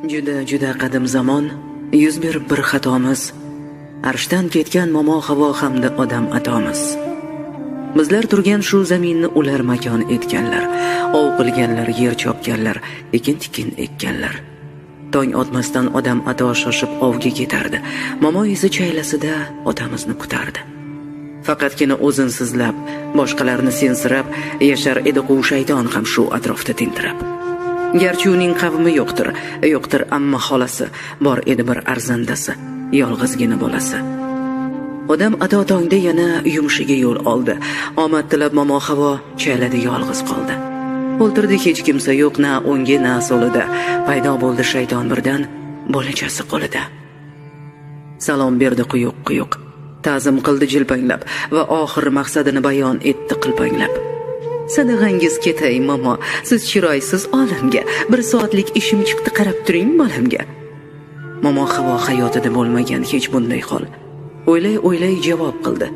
Juda qadim zamon yuz berib bir xatomiz, arshdan ketgan momo havo hamda odam atomiz. Bizlar turgan shu zaminni ular makon etganlar, ov qilganlar, yer chopganlar, ekin-tikin ekkanlar. Tong otmasdan odam ato shoshib ovga ketardi. Momo esa chaylasida otamizni kutardi. Faqatgina o'zin sizlab, boshqalarni sensirab yashar edi quv shayton ham shu atrofda tentirab. Garchi uning qavmi yo'qdir amma xolasi, bor edi bir arzandasi, yolg'izgina bolasi. Odam ato tongda yana yumshiga yo'l oldi. Omad tilab momo havo chaylada yolg'iz qoldi. O'ltirdi hech kimsa yo'q, na o'ngga na so'lida. Paydo bo'ldi shayton birdan bolachasi qo'lida. Salom berdi quyuq, ta'zim qildi jilpanglab va oxir maqsadini bayon etdi qilpanglab. Sadag'angiz ketay momo, siz chiroysiz olamga, bir soatlik ishim chiqdi, qarab turing bolamga. Momo havo hayotida bo'lmagan hech bunday hol. O'ylay javob qildi.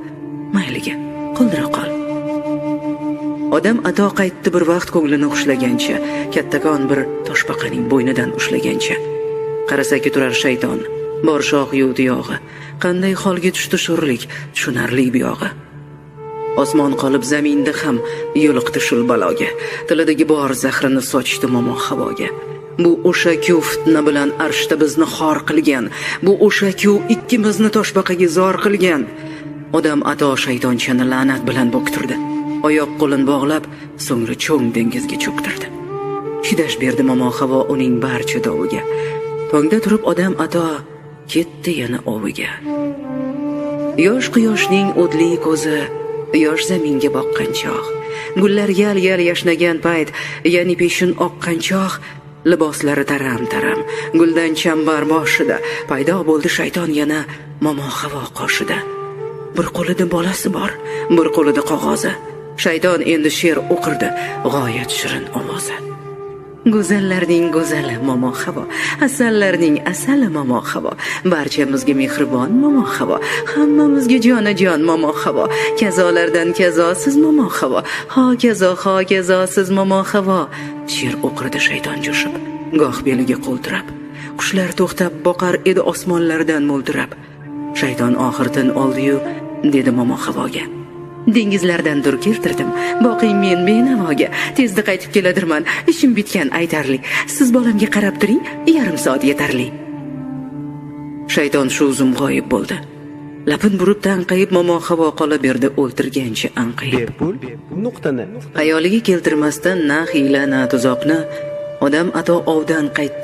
Mayliga, qoldira qol. Odam ato qaytdi bir vaqt ko'nglini xushlagancha, kattakon bir toshbaqaning bo'ynidan ushlagancha. Qarasaki turar shayton, bor shoh yuvdi yog'i. Qanday holga tushdi sho'rlik, tushunarli buyog'i. Osmon qolib zaminda ham yo'liqdi shul baloga. Tilidagi bor zahrini sochdi momo havoga. Bu o'sha ku fitna bilan arshda bizni xor qilgan. Bu o'sha ku ikkimizni toshbaqaga zor qilgan. Odam ato shaytonchani la'nat bilan bo'ktirdi. Oyoq qo'lini bog'lab, so'ngra cho'ng dengizga cho'ktirdi. Chidash berdi momo havo uning barcha doviga. Tongda turib odam ato ketdi yana oviga. Yosh quyoshning o'tli ko'zi, yosh zaminga boqqan chog', gullar yal yashnagan payt, ya'ni peshin oqqan chog', liboslari taram, guldan chambar boshida paydo bo'ldi shayton yana momo havo qoshida. Bir qo'lida bolasi bor, bir qo'lida qog'ozi. Shayton endi she'r o'qirdi, g'oyat shirin ovozi. Go'zallarning go'zali momo havo, asallarning asali momo havo, barchamizga mehribon momo havo, hammamizga jonajon momo havo, kazolardan kazosiz momo havo, hokazo siz momo havo. She'r o'qirdi shayton jo'shib, goh beliga qo'ltirab, qushlar to'xtab boqar edi osmonlardan mo'ltirab. Shayton oxirdan oldi-yu dedi momo havoga: Dengizlardan dur keltirdim, boqing men benavoga, tezda qaytib keladirman, ishim bitgan aytarli. Siz bolamga qarab turing, yarim soat yetarli. Shayton shu zum g'oyib bo'ldi. Lapin burib tanqayib momo havo qola berdi o'ltirgancha anqayib. Nuqtani Xayoliga keltirmasdan na hiyla na tuzoqni odam ato ovdan qaytdi.